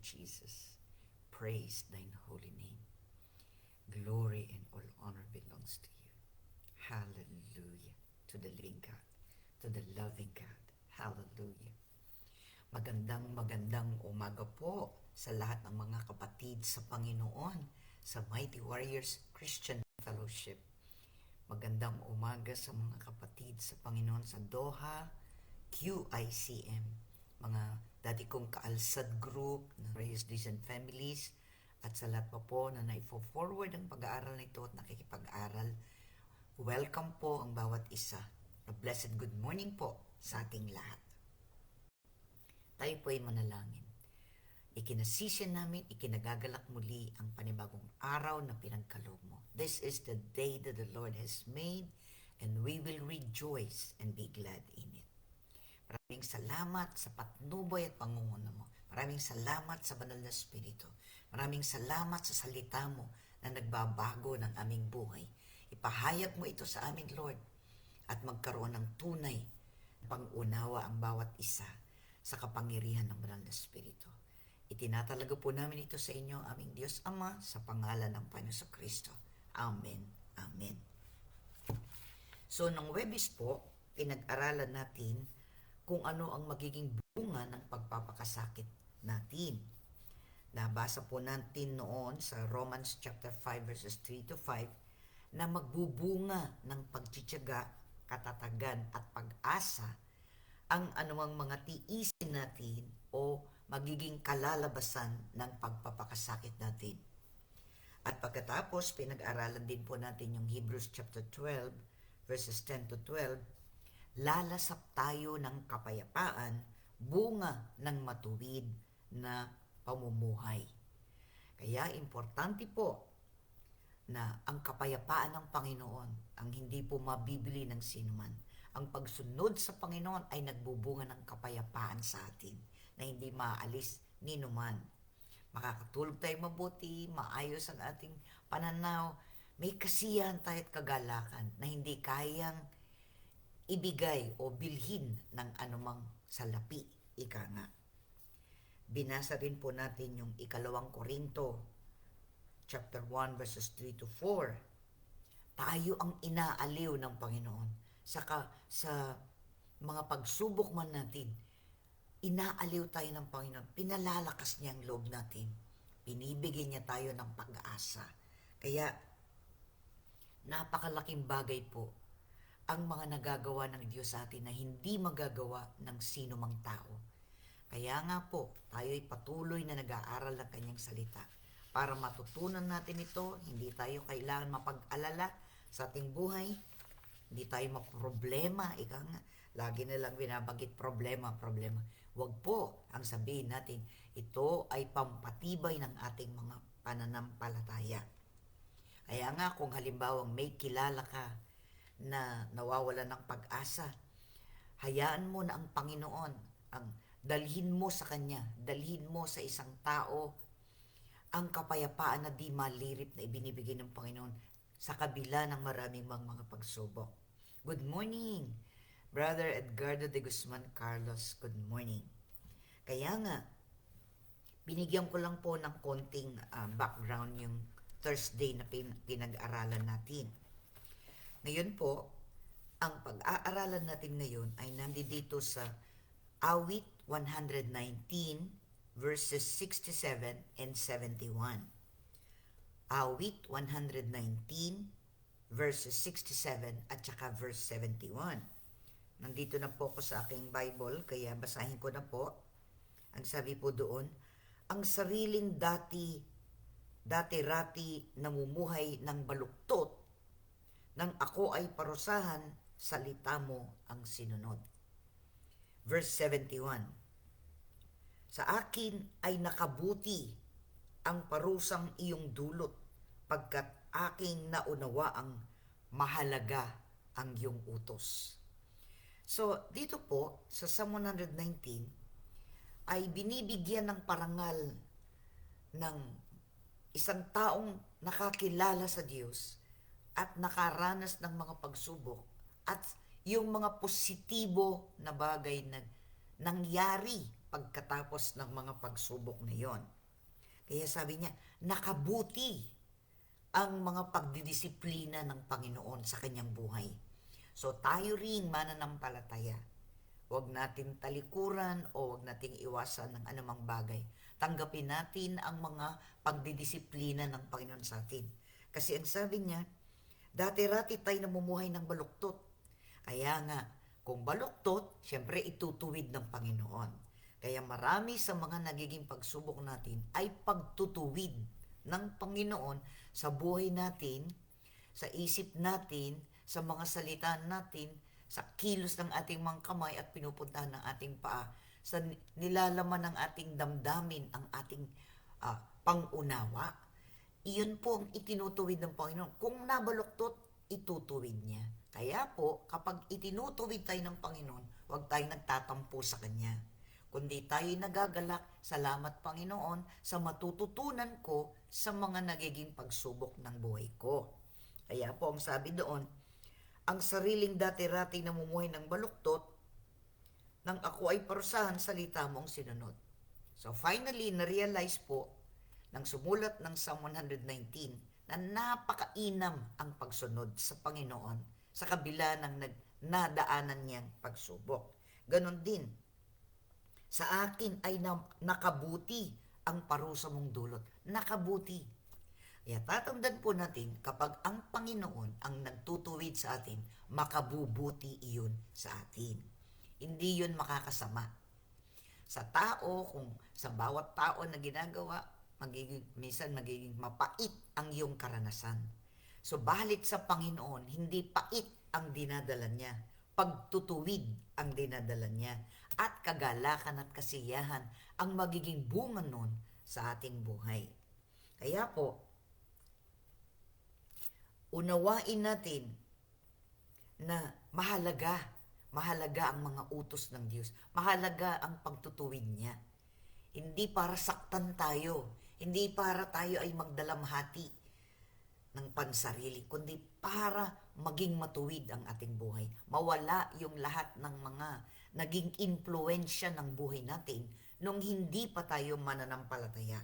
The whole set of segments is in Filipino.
Jesus. Praise thine holy name. Glory and all honor belongs to you. Hallelujah to the living God, to the loving God. Hallelujah. Magandang umaga po sa lahat ng mga kapatid sa Panginoon sa Mighty Warriors Christian Fellowship. Magandang umaga sa mga kapatid sa Panginoon sa Doha, QICM, mga dati kong kaalsad group na Reyes Decent Families, at sa lahat pa po na naifo-forward ang pag-aaral nito at nakikipag-aral. Welcome po ang bawat isa. A blessed good morning po sa ating lahat. Tayo po ay manalangin. Ikinasisya namin, ikinagagalak muli ang panibagong araw na pinagkaloob mo. This is the day that the Lord has made, and we will rejoice and be glad in it. Maraming salamat sa patnubay at pangunguna mo. Maraming salamat sa banal na Espiritu. Maraming salamat sa salita mo na nagbabago ng aming buhay. Ipahayag mo ito sa amin, Lord, at magkaroon ng tunay na pang-unawa ang bawat isa sa kapangyarihan ng banal na Espiritu. Itinatalaga po namin ito sa inyo, aming Diyos Ama, sa pangalan ng Panginoon Kristo. Amen. Amen. So, nung Webis po, pinag-aralan natin kung ano ang magiging bunga ng pagpapakasakit natin. Nabasa po natin noon sa Romans chapter 5 verses 3 to 5 na magbubunga ng pagtitiyaga, katatagan at pag-asa ang anumang mga tiisin natin o magiging kalalabasan ng pagpapakasakit natin. At pagkatapos, pinag-aralan din po natin yung Hebrews chapter 12 verses 10 to 12, lalasap tayo ng kapayapaan, bunga ng matuwid na pamumuhay. Kaya importante po na ang kapayapaan ng Panginoon ang hindi po mabibili ng sinuman. Ang pagsunod sa Panginoon ay nagbubunga ng kapayapaan sa atin na hindi maalis ni numan. Makakatulog tayo mabuti, maayos ang ating pananaw, may kasiyahan tayo at kagalakan na hindi kayang ibigay o bilhin ng anumang salapi, ika nga. Binasa rin po natin yung 2 Korinto chapter 1 verses 3 to 4. Tayo ang inaaliw ng Panginoon. Sa mga pagsubok man natin, inaaliw tayo ng Panginoon. Pinalalakas niya ang loob natin. Binibigyan niya tayo ng pag-asa. Kaya, napakalaking bagay po ang mga nagagawa ng Diyos sa atin na hindi magagawa ng sino mang tao. Kaya nga po, tayo ay patuloy na nag-aaral ng kanyang salita. Para matutunan natin ito, hindi tayo kailangan mapag-alala sa ating buhay. Hindi tayo maproblema. Ika nga, lagi na lang binabanggit problema. Huwag po ang sabihin natin, ito ay pampatibay ng ating mga pananampalataya. Kaya nga, kung halimbawa may kilala ka na nawawala ng pag-asa, hayaan mo na ang Panginoon ang dalhin mo sa Kanya, dalhin mo sa isang tao ang kapayapaan na di malirip na ibinibigay ng Panginoon sa kabila ng maraming mga pagsubok. Good morning, Brother Edgardo de Guzman Carlos. Good morning. Kaya nga, binigyan ko lang po ng konting background yung Thursday na pinag-aralan natin. Ngayon po, ang pag-aaralan natin ngayon ay nandito sa Awit 119 verses 67 and 71. Awit 119 verses 67 at saka verse 71. Nandito na po ako sa aking Bible, kaya basahin ko na po. Ang sabi po doon, ang sariling dati-rati namumuhay ng baluktot, nang ako ay parusahan, salita mo ang sinunod. Verse 71. Sa akin ay nakabuti ang parusang iyong dulot, pagkat aking naunawa ang mahalaga ang iyong utos. So, dito po, sa Psalm 119, ay binibigyan ng parangal ng isang taong nakakilala sa Diyos at nakaranas ng mga pagsubok at yung mga positibo na bagay na nangyari pagkatapos ng mga pagsubok na yon. Kaya sabi niya, nakabuti ang mga pagdidisiplina ng Panginoon sa kanyang buhay. So tayo ring mananampalataya, huwag natin talikuran o huwag nating iwasan ng anumang bagay. Tanggapin natin ang mga pagdidisiplina ng Panginoon sa atin. Kasi ang sabi niya, dati-rati tayo namumuhay ng baluktot. Kaya nga, kung baluktot, syempre itutuwid ng Panginoon. Kaya marami sa mga nagiging pagsubok natin ay pagtutuwid ng Panginoon sa buhay natin, sa isip natin, sa mga salita natin, sa kilos ng ating mga kamay at pinupuntahan ng ating paa, sa nilalaman ng ating damdamin, ang ating pangunawa. Iyon po ang itinutuwid ng Panginoon. Kung nabaluktot, itutuwid niya. Kaya po, kapag itinutuwid tayo ng Panginoon, huwag tayong nagtatampo sa Kanya. Kundi tayo'y nagagalak, salamat Panginoon, sa matututunan ko sa mga nagiging pagsubok ng buhay ko. Kaya po ang sabi doon, ang sariling dati-rati namumuhay ng baluktot, nang ako ay parusahan, salita mong sinunod. So finally, na-realize po, nang sumulat ng Psalm 119, na napakainam ang pagsunod sa Panginoon sa kabila ng nadaanan niyang pagsubok. Ganon din, sa akin ay nakabuti ang parusa mong dulot. Nakabuti. Kaya tatandaan po natin, kapag ang Panginoon ang nagtutuwid sa atin, makabubuti iyon sa atin. Hindi yun makakasama. Sa tao, kung sa bawat tao na ginagawa, minsan magiging mapait ang iyong karanasan. So, balit sa Panginoon, hindi pait ang dinadala niya. Pagtutuwid ang dinadala niya. At kagalakan at kasiyahan ang magiging bunga nun sa ating buhay. Kaya po, unawain natin na mahalaga ang mga utos ng Diyos. Mahalaga ang pagtutuwid niya. Hindi para saktan tayo, hindi para tayo ay magdalamhati ng pansarili, kundi para maging matuwid ang ating buhay. Mawala yung lahat ng mga naging impluensya ng buhay natin nung hindi pa tayo mananampalataya.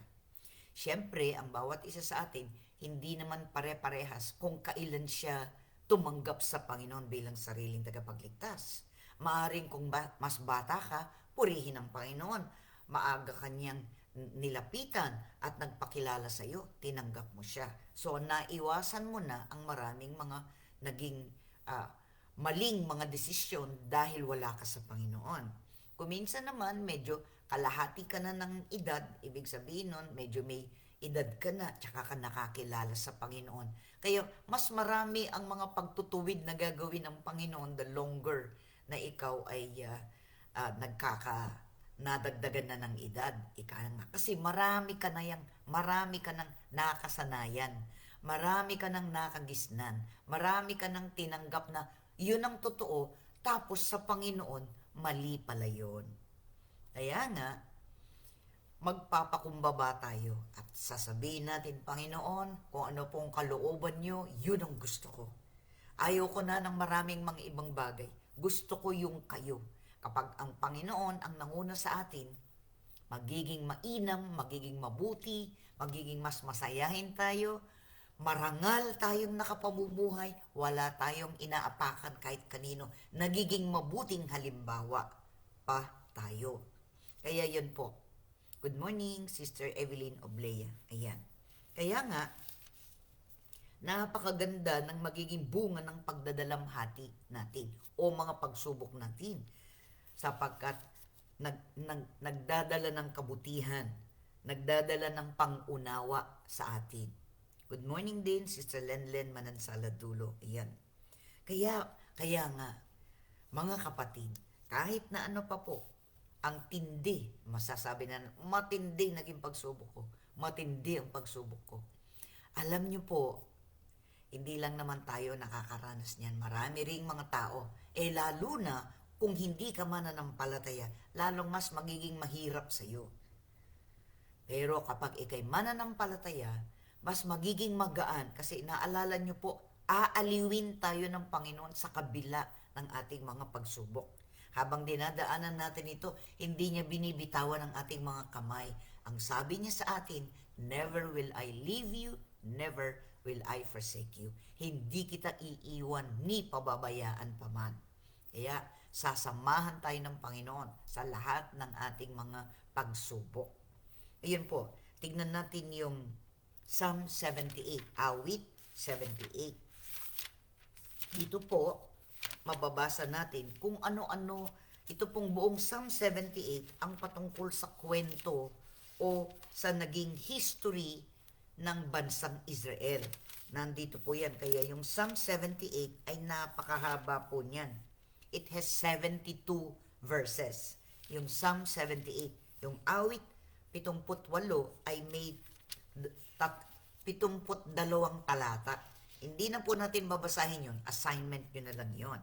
Siyempre, ang bawat isa sa atin, hindi naman pare-parehas kung kailan siya tumanggap sa Panginoon bilang sariling tagapagligtas. Maaring kung mas bata ka, purihin ang Panginoon. Maaga kanyang nilapitan at nagpakilala sa iyo, tinanggap mo siya. So, naiwasan mo na ang maraming mga naging maling mga desisyon dahil wala ka sa Panginoon. Kuminsan naman, medyo kalahati ka na ng edad, ibig sabihin nun, medyo may edad ka na, tsaka ka nakakilala sa Panginoon. Kaya, mas marami ang mga pagtutuwid na gagawin ng Panginoon the longer na ikaw ay nadagdagan na ng edad. Kasi marami ka nang nakasanayan, marami ka nang nakagisnan, marami ka nang tinanggap na yun ang totoo, tapos sa Panginoon, mali pala yun. Kaya nga, magpapakumbaba tayo at sasabihin natin, Panginoon, kung ano pong kalooban nyo, yun ang gusto ko. Ayaw ko na ng maraming mga ibang bagay. Gusto ko yung kayo. Kapag ang Panginoon ang nanguna sa atin, magiging mainam, magiging mabuti, magiging mas masayahin tayo, marangal tayong nakapamumuhay, wala tayong inaapakan kahit kanino, nagiging mabuting halimbawa pa tayo. Kaya yun po. Good morning, Sister Evelyn Oblea. Ayan. Kaya nga, napakaganda ng magiging bunga ng pagdadalamhati natin o mga pagsubok natin sapagkat nagdadala ng kabutihan, nagdadala ng pangunawa sa atin. Good morning din, Sister Lenlen Manansala Dulo. Ayan. Kaya nga, mga kapatid, kahit na ano pa po, ang tindi, masasabi na matindi naging pagsubok ko, matindi ang pagsubok ko. Alam niyo po, hindi lang naman tayo nakakaranas niyan. Marami ring mga tao. Lalo na kung hindi ka mananampalataya, lalong mas magiging mahirap sa iyo. Pero kapag ikay mananampalataya, mas magiging magaan kasi naalala niyo po, aaliwin tayo ng Panginoon sa kabila ng ating mga pagsubok. Habang dinadaanan natin ito, hindi niya binibitawan ang ating mga kamay. Ang sabi niya sa atin, never will I leave you, never will I forsake you. Hindi kita iiwan ni pababayaan pa man. Kaya, sasamahan tayo ng Panginoon sa lahat ng ating mga pagsubok. Ayun po, tignan natin yung Psalm 78, awit 78. Dito po, mababasa natin kung ano-ano, ito pong buong Psalm 78 ang patungkol sa kwento o sa naging history ng bansang Israel. Nandito po yan. Kaya yung Psalm 78 ay napakahaba po niyan. It has 72 verses. Yung Psalm 78. Yung awit 78 ay may 72 talata. Hindi na po natin babasahin yun. Assignment nyo na lang yun.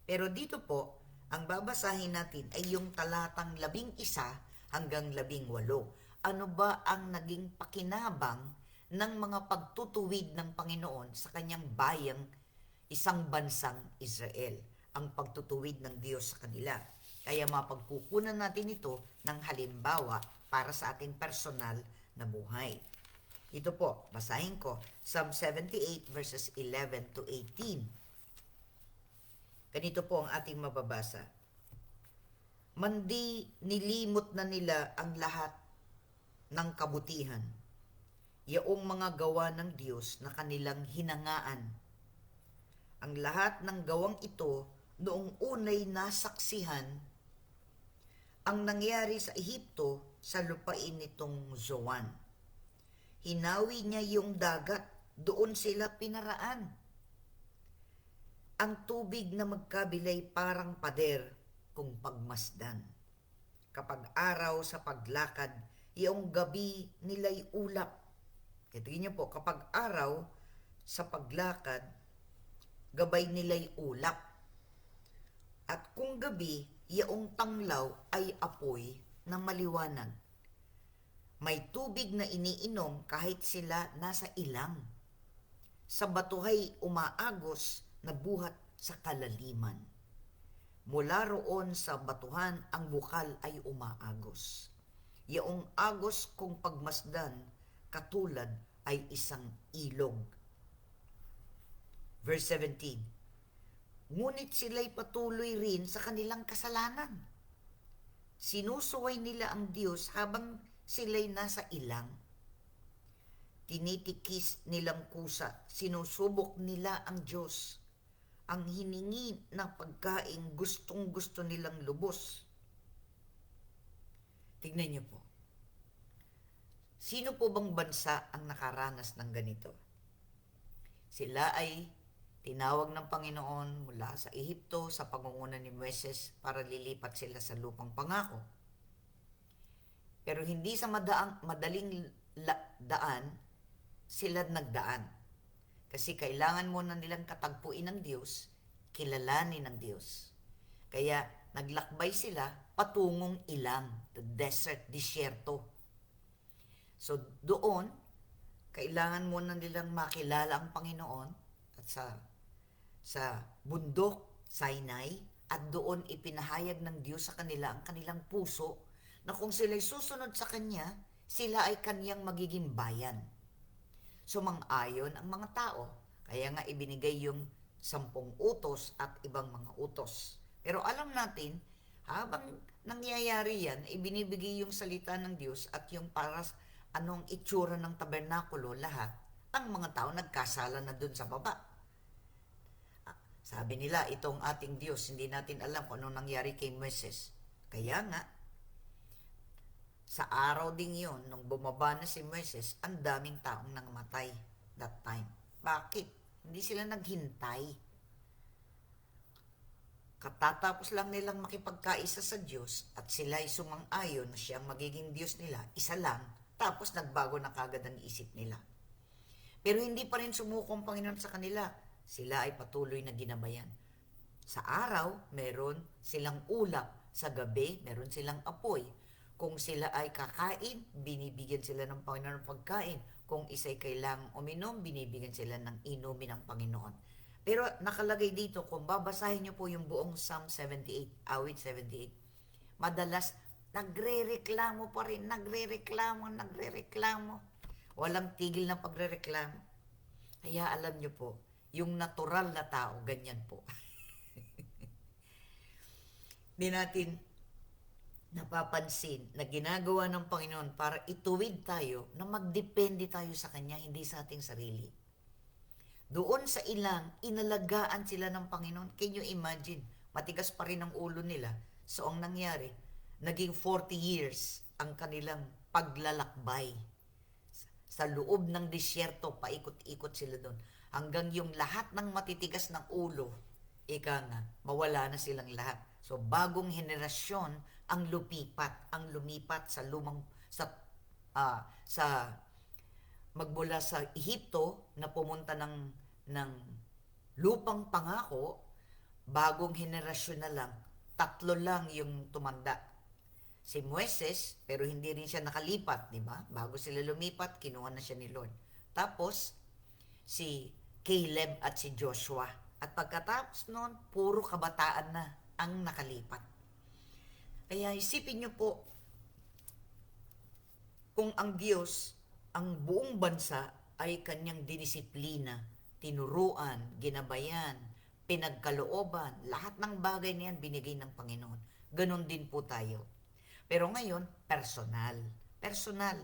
Pero dito po, ang babasahin natin ay yung talatang 11 hanggang 18. Ano ba ang naging pakinabang ng mga pagtutuwid ng Panginoon sa kanyang bayang isang bansang Israel? Ang pagtutuwid ng Diyos sa kanila. Kaya mapagkukunan natin ito ng halimbawa para sa ating personal na buhay. Ito po, basahin ko, Psalm 78 verses 11 to 18. Ganito po ang ating mababasa. Mandi nilimot na nila ang lahat ng kabutihan, yaong mga gawa ng Diyos na kanilang hinangaan. Ang lahat ng gawang ito noong unay nasaksihan ang nangyari sa Ehipto sa lupain nitong Zoan. Hinawi niya yung dagat, doon sila pinaraan. Ang tubig na magkabilay parang pader kung pagmasdan. Kapag araw sa paglakad, yung gabi nila'y ulap. Tingnan niyo po, kapag araw sa paglakad, gabay nila'y ulap. At kung gabi, yaong tanglaw ay apoy na maliwanag. May tubig na iniinom kahit sila nasa ilang. Sa batuhay umaagos na buhat sa kalaliman. Mula roon sa batuhan ang bukal ay umaagos. Yaong agos kung pagmasdan katulad ay isang ilog. Verse 17. Ngunit sila'y patuloy rin sa kanilang kasalanan. Sinusuway nila ang Diyos habang sila'y nasa ilang. Tinitikis nilang kusa, sinusubok nila ang Diyos. Ang hiningi na pagkain gustong-gusto nilang lubos. Tignan niyo po. Sino po bang bansa ang nakaranas ng ganito? Sila ay tinawag ng Panginoon mula sa Ehipto sa pangunguna ni Moises para lilipat sila sa lupang pangako. Pero hindi sa madaling daan sila nagdaan. Kasi kailangan muna nilang katagpuin ng Diyos, kilalanin ng Diyos. Kaya naglakbay sila patungong ilang, the desert, disyerto. So doon, kailangan muna nilang makilala ang Panginoon at sa bundok, Sinai, at doon ipinahayag ng Diyos sa kanila ang kanilang puso na kung sila'y susunod sa Kanya, sila ay Kanyang magiging bayan. Sumang-ayon ang mga tao. Kaya nga ibinigay yung 10 utos at ibang mga utos. Pero alam natin, habang nangyayari yan, ibinibigay yung salita ng Diyos at yung para anong itsura ng tabernakulo, lahat, ang mga tao nagkasala na dun sa baba. Sabi nila, itong ating Diyos, hindi natin alam kung anong nangyari kay Moises. Kaya nga, sa araw ding yon, nung bumaba na si Moises, ang daming taong nangamatay that time. Bakit? Hindi sila naghintay. Katatapos lang nilang makipagkaisa sa Diyos at sila ay sumang-ayon na siyang magiging Diyos nila, isa lang, tapos nagbago na kagad ang isip nila. Pero hindi pa rin sumuko ang Panginoon sa kanila. Sila ay patuloy na ginabayan. Sa araw, meron silang ulap. Sa gabi, meron silang apoy. Kung sila ay kakain, binibigyan sila ng Panginoon ng pagkain. Kung isa'y kailangang uminom, binibigyan sila ng inumin ng Panginoon. Pero nakalagay dito, kung babasahin niyo po yung buong Psalm 78, awit 78, madalas nagrereklamo pa rin, nagrereklamo. Walang tigil na pagrereklamo. Kaya alam niyo po, yung natural na tao, ganyan po. Di natin napapansin na ginagawa ng Panginoon para ituwid tayo na magdepende tayo sa Kanya, hindi sa ating sarili. Doon sa ilang, inalagaan sila ng Panginoon. Can you imagine? Matigas pa rin ang ulo nila. So, ang nangyari, naging 40 years ang kanilang paglalakbay. Sa loob ng disyerto, paikot-ikot sila doon. Hanggang yung lahat ng matitigas ng ulo, ika nga, mawala na silang lahat. So, bagong henerasyon ang lumipat sa magmula sa Ehipto na pumunta ng lupang pangako, bagong henerasyon na lang, 3 lang yung tumanda. Si Moises, pero hindi rin siya nakalipat, di ba? Bago sila lumipat, kinuha na siya ni Lord. Tapos, si Caleb at si Joshua. At pagkatapos noon, puro kabataan na ang nakalipat. Kaya isipin niyo po, kung ang Diyos, ang buong bansa ay kanyang dinisiplina, tinuruan, ginabayan, pinagkalooban, lahat ng bagay na yan binigay ng Panginoon. Ganon din po tayo. Pero ngayon, personal. Personal.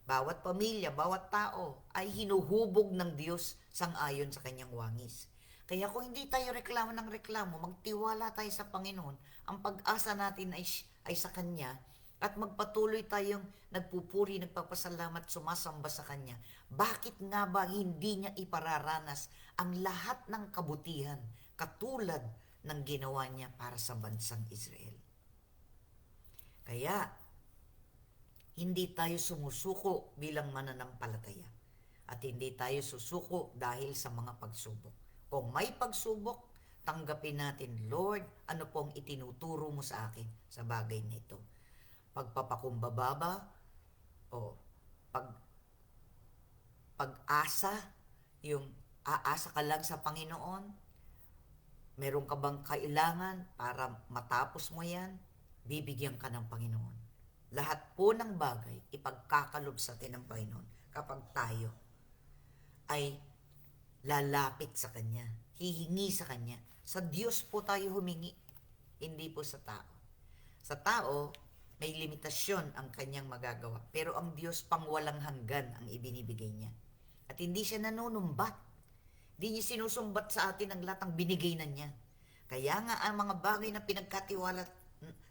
Bawat pamilya, bawat tao ay hinuhubog ng Diyos sang-ayon sa kanyang wangis. Kaya kung hindi tayo reklamo ng reklamo, magtiwala tayo sa Panginoon, ang pag-asa natin ay sa Kanya, at magpatuloy tayong nagpupuri, nagpapasalamat, sumasamba sa Kanya. Bakit nga ba hindi niya ipararanas ang lahat ng kabutihan katulad ng ginawa niya para sa bansang Israel? Kaya, hindi tayo sumusuko bilang mananampalataya at hindi tayo susuko dahil sa mga pagsubok. Kung may pagsubok, tanggapin natin, Lord, ano pong itinuturo mo sa akin sa bagay na ito? Pagpapakumbaba o pag-asa, yung aasa ka lang sa Panginoon, meron ka bang kailangan para matapos mo yan, bibigyan ka ng Panginoon. Lahat po ng bagay, ipagkakalob sa atin ng Panginoon kapag tayo ay lalapit sa Kanya, hihingi sa Kanya. Sa Diyos po tayo humingi, hindi po sa tao. Sa tao, may limitasyon ang Kanyang magagawa. Pero ang Diyos pang walang hanggan ang ibinibigay niya. At hindi siya nanunumbat. Hindi niya sinusumbat sa atin ang lahat ng binigay na niya. Kaya nga ang mga bagay na pinagkatiwala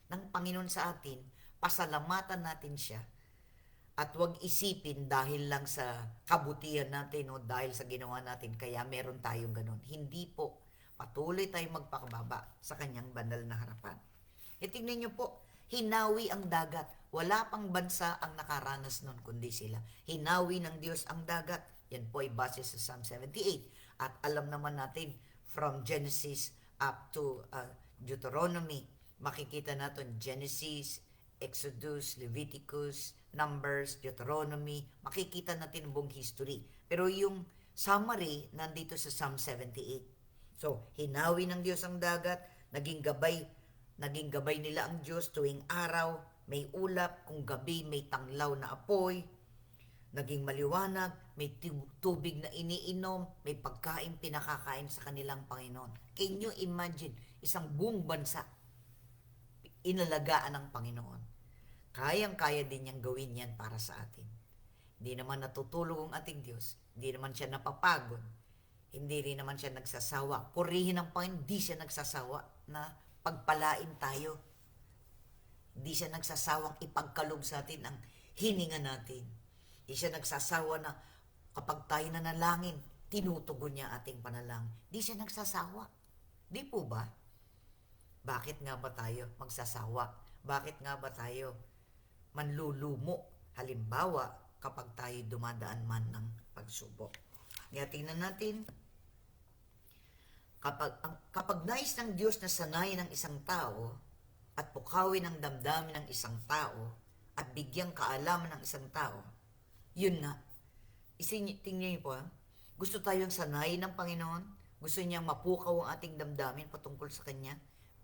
ng Panginoon sa atin, pasalamatan natin siya. At huwag isipin dahil lang sa kabutihan natin o dahil sa ginawa natin, kaya meron tayong ganun. Hindi po. Patuloy tayong magpakababa sa Kanyang banal na harapan. E tingnan niyo po, hinawi ang dagat. Wala pang bansa ang nakaranas nun kundi sila. Hinawi ng Diyos ang dagat. Yan po ay base sa Psalm 78. At alam naman natin, from Genesis up to Deuteronomy, makikita natin Genesis, Exodus, Leviticus, Numbers, Deuteronomy, makikita natin ang buong history. Pero yung summary nandito sa Psalm 78. So, hinawi ng Diyos ang dagat, naging gabay nila ang Diyos tuwing araw, may ulap, kung gabi may tanglaw na apoy, naging maliwanag, may tubig na iniinom, may pagkain pinakakain sa kanilang Panginoon. Can you imagine, isang buong bansa, inalagaan ng Panginoon. Kayang-kaya din niyang gawin yan para sa atin. Hindi naman natutulog ang ating Diyos, hindi naman siya napapagod, hindi rin naman siya nagsasawa. Purihin ng Panginoon, hindi siya nagsasawa na pagpalain tayo. Hindi siya nagsasawang ipagkaloob sa atin ang hininga natin. Hindi siya nagsasawa na kapag tayo nanalangin, tinutugon niya ating panalangin. Hindi siya nagsasawa. Di po ba? Bakit nga ba tayo magsasawa? Bakit nga ba tayo manlulumo? Halimbawa, kapag tayo dumadaan man ng pagsubok. Kaya tingnan natin, kapag nais ng Diyos na sanayin ng isang tao at pukawin ang damdamin ng isang tao at bigyang kaalaman ng isang tao, yun na. Tingnan niyo po, gusto tayong sanayin ng Panginoon, Gusto niyang mapukaw ang ating damdamin patungkol sa Kanya.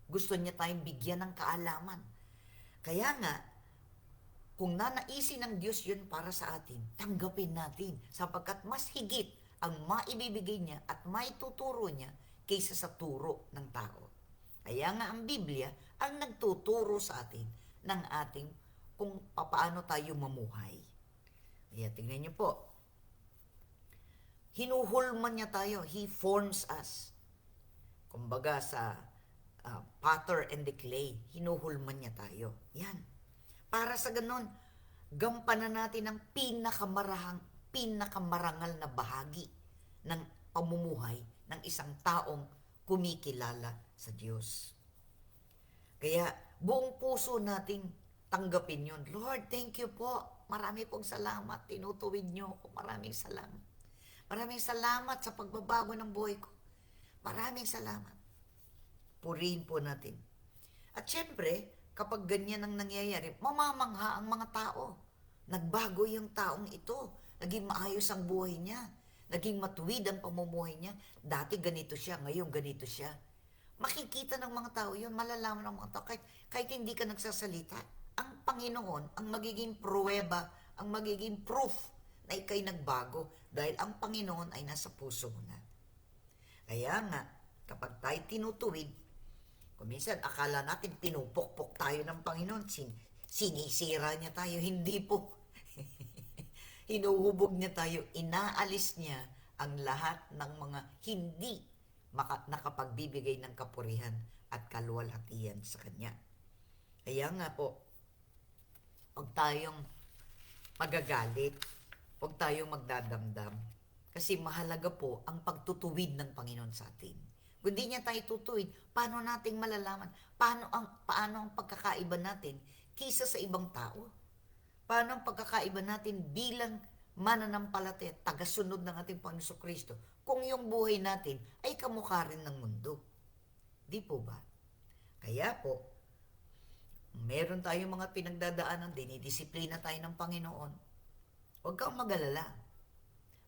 Gusto niya tayong bigyan ng kaalaman. Kaya nga, kung nanaisin ng Diyos yun para sa atin, tanggapin natin sapagkat mas higit ang maibibigay niya at maituturo niya kaysa sa turo ng tao. Kaya nga ang Biblia ang nagtuturo sa atin ng ating kung paano tayo mamuhay. Kaya tingnan niyo po, hinuhulman niya tayo. He forms us. Kumbaga sa potter and the clay, hinuhulman niya tayo. Yan. Para sa ganun, gampanan natin ang pinakamarangal na bahagi ng pamumuhay ng isang taong kumikilala sa Diyos. Kaya buong puso nating tanggapin yun. Lord, thank you po. Marami pong salamat. Tinutuwid niyo ako. Maraming salamat. Maraming salamat sa pagbabago ng buhay ko. Maraming salamat. Purihin po natin. At syempre, kapag ganyan ang nangyayari, mamamangha ang mga tao. Nagbago yung taong ito. Naging maayos ang buhay niya. Naging matuwid ang pamumuhay niya. Dati ganito siya, ngayon ganito siya. Makikita ng mga tao yun, malalaman ng mga tao. Kahit hindi ka nagsasalita, ang Panginoon, ang magiging pruweba, ang magiging proof na ikay nagbago dahil ang Panginoon ay nasa puso mo na. Kaya nga, kapag tayo tinutuwid, kung minsan akala natin pinupukpok tayo ng Panginoon, sinisira niya tayo, hindi po. Hinuhubog niya tayo, inaalis niya ang lahat ng mga hindi nakapagbibigay ng kapurihan at kaluwalhatian sa Kanya. Kaya nga po, huwag tayong magagalit, huwag tayong magdadamdam, kasi mahalaga po ang pagtutuwid ng Panginoon sa atin. Kung di niya tayo tutuwid, paano nating malalaman? Paano ang pagkakaiba natin kaysa sa ibang tao? Paano ang pagkakaiba natin bilang mananampalataya, tagasunod ng ating Panginoon Kristo, kung yung buhay natin ay kamukha rin ng mundo? Di po ba? Kaya po, meron tayong mga pinagdadaanan, dinidisiplina tayo ng Panginoon. Huwag kang mag-alala.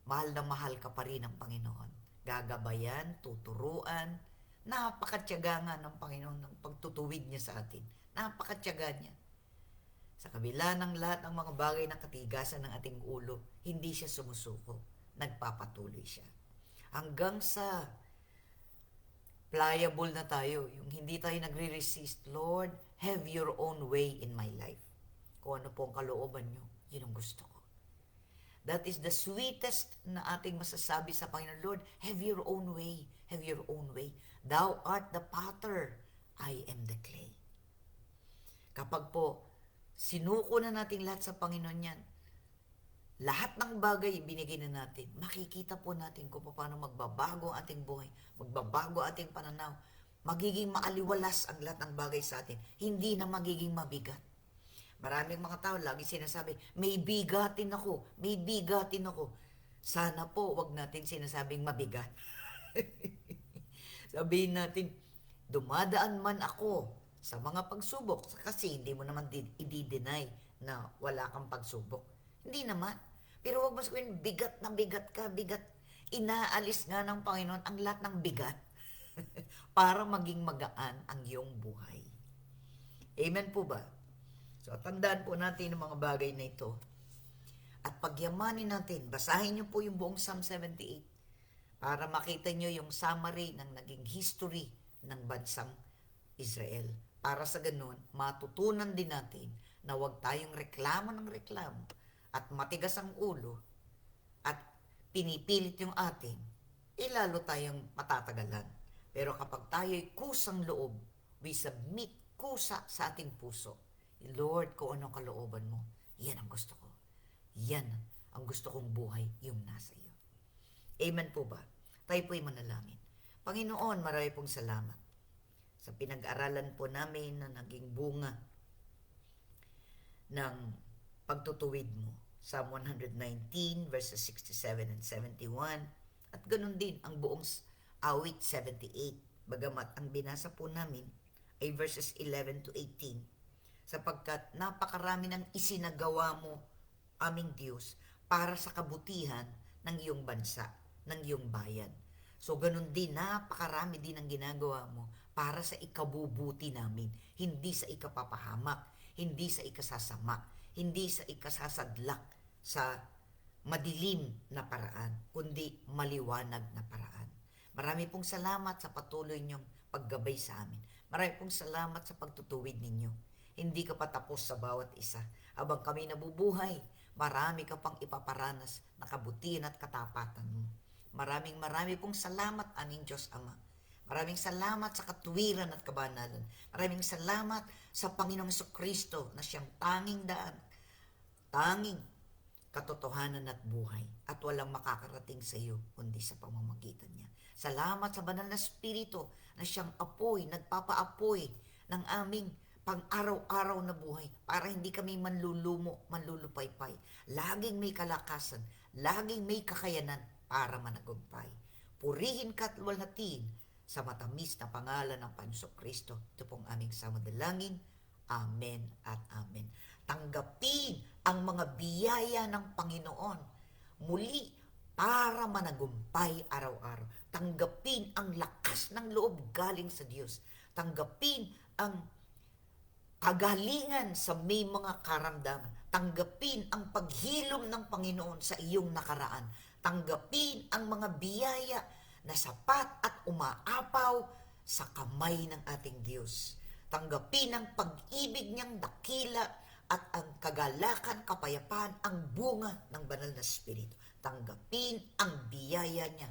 Mahal na mahal ka pa rin ng Panginoon. Gagabayan, tuturuan, napakatyaga nga ng Panginoon ng pagtutuwid niya sa atin. Napakatyaga niya. Sa kabila ng lahat ng mga bagay na katigasan ng ating ulo, hindi siya sumusuko. Nagpapatuloy siya. Hanggang sa pliable na tayo, yung hindi tayo nagre-resist. Lord, have your own way in my life. Kung ano po ang kalooban nyo, yun ang gusto ko. That is the sweetest na ating masasabi sa Panginoon. Lord, have your own way. Have your own way. Thou art the potter. I am the clay. Kapag po, sinuko na natin lahat sa Panginoon yan, lahat ng bagay binigay na natin, makikita po natin kung paano magbabago ang ating buhay, magbabago ang ating pananaw, magiging maaliwalas ang lahat ng bagay sa atin, hindi na magiging mabigat. Maraming mga tao lagi sinasabi, may bigatin ako, may bigatin ako. Sana po wag natin sinasabing mabigat. Sabihin natin, dumadaan man ako sa mga pagsubok, kasi hindi mo naman i-deny na wala kang pagsubok. Hindi naman. Pero wag mo sabihin, bigat na bigat ka, bigat. Inaalis nga ng Panginoon ang lahat ng bigat para maging magaan ang iyong buhay. Amen po ba? So, tandaan po natin ang mga bagay na ito. At pagyamanin natin, basahin niyo po yung buong Psalm 78 para makita niyo yung summary ng naging history ng bansang Israel. Para sa ganun, matutunan din natin na huwag tayong reklamo ng reklamo at matigas ang ulo at pinipilit yung atin, lalo tayong matatagalan. Pero kapag tayo'y kusang loob, we submit kusa sa ating puso. Lord, kung anong kalooban mo, yan ang gusto ko. Yan ang gusto kong buhay, yung nasa iyo. Amen po ba? Tayo po'y manalangin. Panginoon, marami pong salamat sa pinag-aralan po namin na naging bunga ng pagtutuwid mo. Psalm 119 verses 67 and 71 at ganun din ang buong awit 78. Bagamat ang binasa po namin ay verses 11 to 18 sapagkat napakarami ng isinagawa mo, aming Diyos, para sa kabutihan ng iyong bansa, ng iyong bayan. So, ganun din, napakarami din ang ginagawa mo para sa ikabubuti namin. Hindi sa ikapapahamak, hindi sa ikasasama, hindi sa ikasasadlak sa madilim na paraan, kundi maliwanag na paraan. Marami pong salamat sa patuloy niyong paggabay sa amin. Marami pong salamat sa pagtutuwid ninyo. Hindi ka pa tapos sa bawat isa. Habang kami nabubuhay, marami ka pang ipaparanas na kabutihan at katapatan mo. Marami pong salamat, aming Diyos Ama. Maraming salamat sa katuwiran at kabanalan. Maraming salamat sa Panginoong Kristo na siyang tanging daan, tanging katotohanan at buhay, at walang makakarating sa iyo kundi sa pamamagitan niya. Salamat sa banal na Espiritu na siyang apoy, nagpapaapoy ng aming pang-araw-araw na buhay para hindi kami manlulumo, manlulupaypay. Laging may kalakasan, laging may kakayanan para managumpay. Purihin ka at luwalhatiin sa matamis na pangalan ng Panginoong Kristo. Ito pong aming samadalangin. Amen at amen. Tanggapin ang mga biyaya ng Panginoon muli para managumpay araw-araw. Tanggapin ang lakas ng loob galing sa Diyos. Tanggapin ang kagalingan sa may mga karamdaman. Tanggapin ang paghilom ng Panginoon sa iyong nakaraan. Tanggapin ang mga biyaya na sapat at umaapaw sa kamay ng ating Diyos. Tanggapin ang pag-ibig niyang dakila at ang kagalakan, kapayapaan, ang bunga ng banal na Espiritu. Tanggapin ang biyaya niya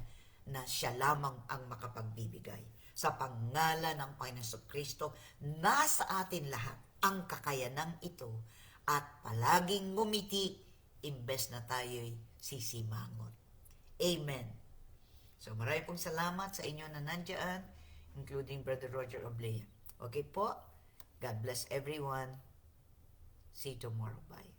na siya lamang ang makapagbibigay. Sa pangalan ng Panginoong Kristo, nasa atin lahat ang kakayanang ito at palaging ngumiti imbes na tayo'y sisimangot. Amen. So marami pong salamat sa inyo na nandiyan, including Brother Roger Oblea. Okay po? God bless everyone. See you tomorrow. Bye.